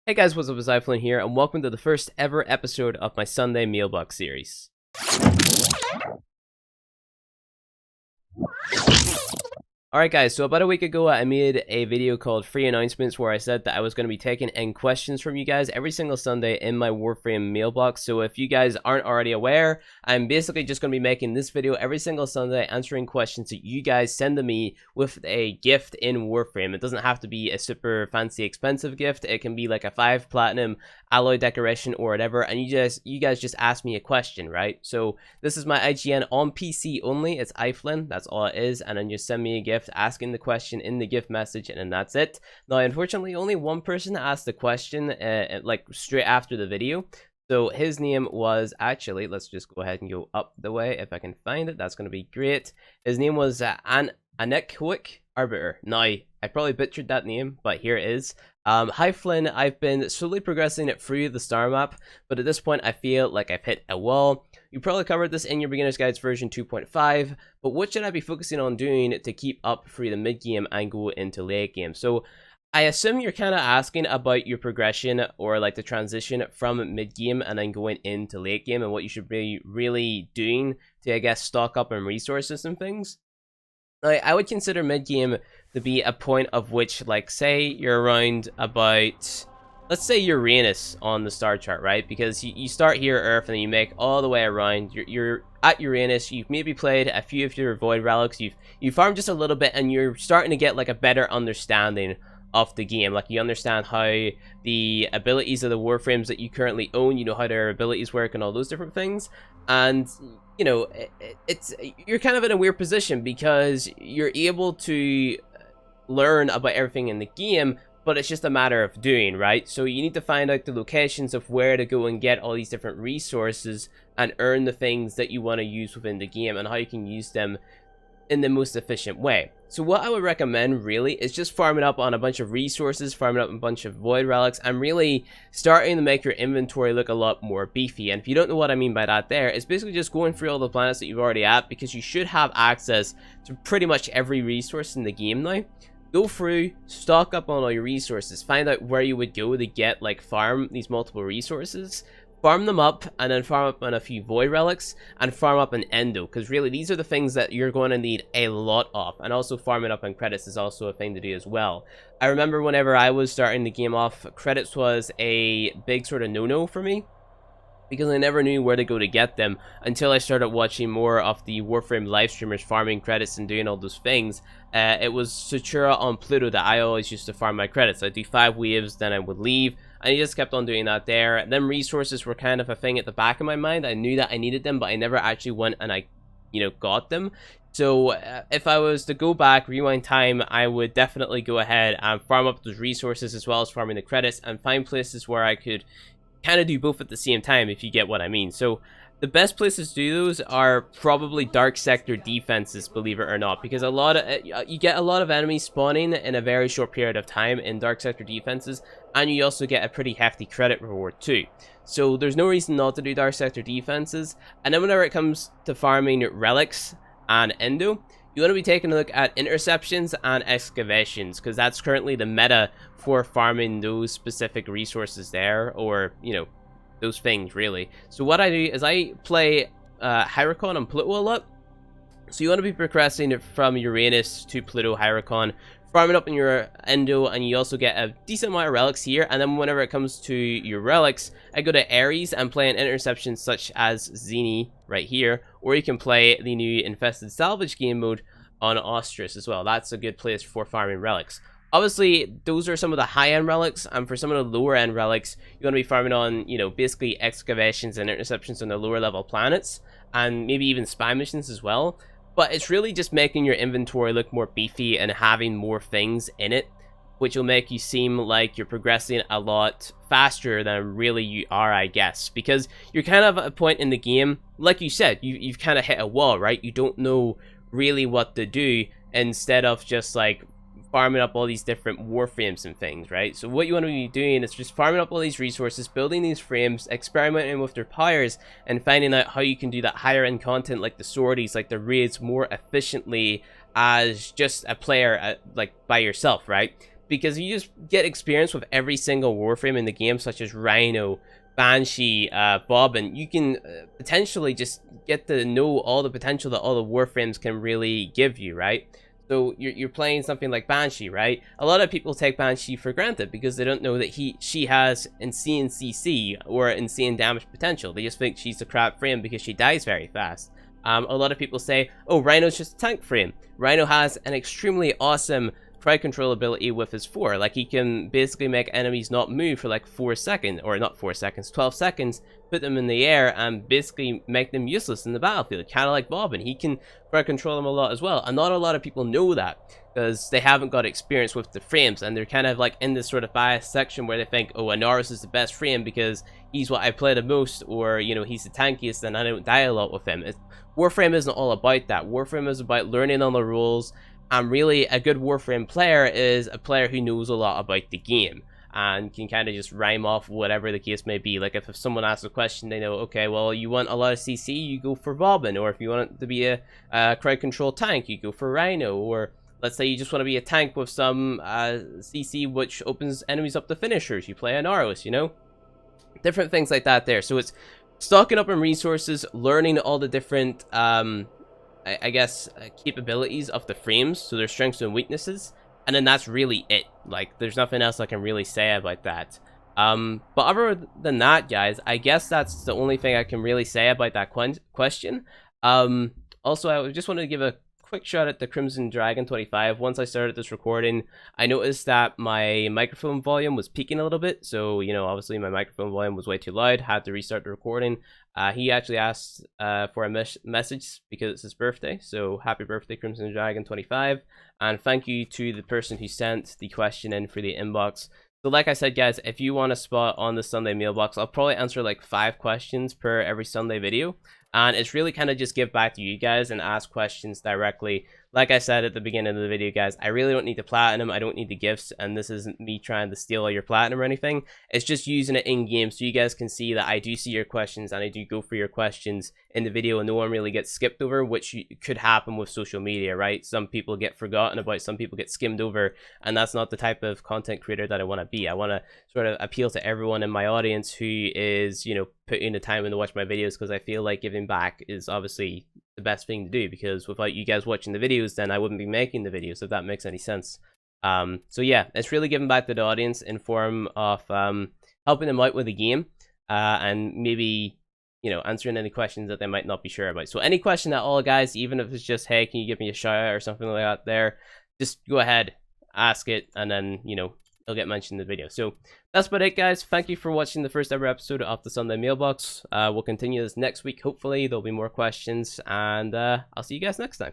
Hey guys, what's up? It's iFlynn here, and welcome to the first ever episode of my Sunday Mailbox series. Alright guys, so about a week ago I made a video called Free Announcements where I said that I was going to be taking in questions from you guys every single Sunday in my Warframe mailbox. So if you guys aren't already aware, I'm basically just going to be making this video every single Sunday answering questions that you guys send to me with a gift in Warframe. It doesn't have to be a super fancy expensive gift. It can be like a 5 platinum alloy decoration or whatever, and you guys just ask me a question, right? So this is my IGN on PC only. It's iFlynn, that's all it is, and then just send me a gift asking the question in the gift message, and then that's it. Now unfortunately only one person asked the question like straight after the video. So his name was actually, let's just go ahead and go up the way if I can find it. That's going to be great. His name was Anekwick Arbiter. Now I probably butchered that name, but here it is. Hi Flynn, I've been slowly progressing it through the star map, but at this point I feel like I've hit a wall. You probably covered this in your beginner's guides version 2.5, but what should I be focusing on doing to keep up through the mid game and go into late game? So I assume you're kind of asking about your progression or like the transition from mid game and then going into late game and what you should be really doing to, I guess, stock up on resources and things. I would consider mid game to be a point of which, like, say you're around about, let's say Uranus on the star chart, right? Because you start here Earth and then you make all the way around. You're at Uranus. You've maybe played a few of your void relics. You farmed just a little bit, and you're starting to get like a better understanding of the game. Like, you understand how the abilities of the warframes that you currently own, you know how their abilities work and all those different things. And you know, you're kind of in a weird position because you're able to learn about everything in the game, but it's just a matter of doing, right? So you need to find out the locations of where to go and get all these different resources and earn the things that you want to use within the game and how you can use them in the most efficient way. So what I would recommend really is just farming up on a bunch of resources, farming up a bunch of void relics, and really starting to make your inventory look a lot more beefy. And if you don't know what I mean by that there, it's basically just going through all the planets that you've already at, because you should have access to pretty much every resource in the game now. Go through, stock up on all your resources, find out where you would go to get, like, farm these multiple resources, farm them up, and then farm up on a few void relics, and farm up an endo, because really these are the things that you're going to need a lot of. And also farming up on credits is also a thing to do as well. I remember whenever I was starting the game off, credits was a big sort of no-no for me, because I never knew where to go to get them until I started watching more of the Warframe live streamers farming credits and doing all those things. It was Satura on Pluto that I always used to farm my credits. I'd do 5 waves, then I would leave, and I just kept on doing that there. Then resources were kind of a thing at the back of my mind. I knew that I needed them, but I never actually went and I, got them. So if I was to go back, rewind time, I would definitely go ahead and farm up those resources as well as farming the credits and find places where I could kind of do both at the same time, if you get what I mean. So the best places to do those are probably dark sector defenses, believe it or not, because you get a lot of enemies spawning in a very short period of time in dark sector defenses, and you also get a pretty hefty credit reward too. So there's no reason not to do dark sector defenses. And then whenever it comes to farming relics and endo, you want to be taking a look at interceptions and excavations, because that's currently the meta for farming those specific resources there, or, those things really. So what I do is I play Hyricon and Pluto a lot. So you want to be progressing from Uranus to Pluto, Hyricon, farming up in your endo, and you also get a decent amount of relics here. And then whenever it comes to your relics, I go to Ares and play an interception such as Zeni right here, or you can play the new Infested Salvage game mode on Ostrus as well. That's a good place for farming relics. Obviously, those are some of the high-end relics, and for some of the lower-end relics, you're going to be farming on, basically excavations and interceptions on the lower-level planets, and maybe even spy missions as well. But it's really just making your inventory look more beefy and having more things in it, which will make you seem like you're progressing a lot faster than really you are, I guess. Because you're kind of at a point in the game, like you said, you've kind of hit a wall, right? You don't know really what to do, instead of just, like, farming up all these different warframes and things, right? So what you want to be doing is just farming up all these resources, building these frames, experimenting with their powers, and finding out how you can do that higher end content like the sorties, like the raids, more efficiently as just a player, like by yourself, right? because you just get experience with every single Warframe in the game, such as Rhino, Banshee, Bobbin. You can potentially just get to know all the potential that all the Warframes can really give you, right? So you're playing something like Banshee, right? A lot of people take Banshee for granted because they don't know that she has insane CC or insane damage potential. They just think she's a crap frame because she dies very fast. A lot of people say, oh, Rhino's just a tank frame. Rhino has an extremely awesome crowd control ability with his 4. Like, he can basically make enemies not move for like 4 seconds, or not 4 seconds, 12 seconds, put them in the air and basically make them useless in the battlefield, kind of like Bobbin. He can crowd control them a lot as well, and not a lot of people know that because they haven't got experience with the frames, and they're kind of like in this sort of biased section where they think, oh, Anaris is the best frame because he's what I play the most, or, you know, he's the tankiest and I don't die a lot with him. Warframe isn't all about that. Warframe is about learning on the rules, and really a good Warframe player is a player who knows a lot about the game and can kind of just rhyme off whatever the case may be. Like, if someone asks a question, they know, okay, well, you want a lot of CC, you go for Bobbin, or if you want it to be a crowd control tank, you go for Rhino, or let's say you just want to be a tank with some CC which opens enemies up to finishers, you play Anaris, you know? Different things like that there. So it's stocking up on resources, learning all the different I guess capabilities of the frames, so their strengths and weaknesses, and then that's really it. Like, there's nothing else I can really say about that. But other than that, guys, I guess that's the only thing I can really say about that question. Also, I just wanted to give a quick shot at the Crimson Dragon 25. Once I started this recording, I noticed that my microphone volume was peaking a little bit, so, you know, obviously my microphone volume was way too loud, had to restart the recording. He actually asked for a message because it's his birthday, so happy birthday, Crimson Dragon 25, and thank you to the person who sent the question in for the inbox. So like I said, guys, if you want a spot on the Sunday mailbox, I'll probably answer like 5 questions per every Sunday video. And it's really kind of just give back to you guys and ask questions directly. Like I said at the beginning of the video, guys, I really don't need the platinum. I don't need the gifts. And this isn't me trying to steal all your platinum or anything. It's just using it in game so you guys can see that I do see your questions and I do go for your questions in the video and no one really gets skipped over, which could happen with social media, right? Some people get forgotten about, some people get skimmed over, and that's not the type of content creator that I want to be. I want to sort of appeal to everyone in my audience who is, you know, putting the time in to watch my videos, because I feel like giving back is obviously the best thing to do, because without you guys watching the videos, then I wouldn't be making the videos, if that makes any sense. So yeah, it's really giving back to the audience in form of helping them out with the game, and maybe, you know, answering any questions that they might not be sure about. So any question at all, guys, even if it's just, hey, can you give me a shout out or something like that there, just go ahead, ask it, and then, you know, it'll get mentioned in the video. So that's about it, guys. Thank you for watching the first ever episode of the Sunday Mailbox. We'll continue this next week. Hopefully there'll be more questions, and I'll see you guys next time.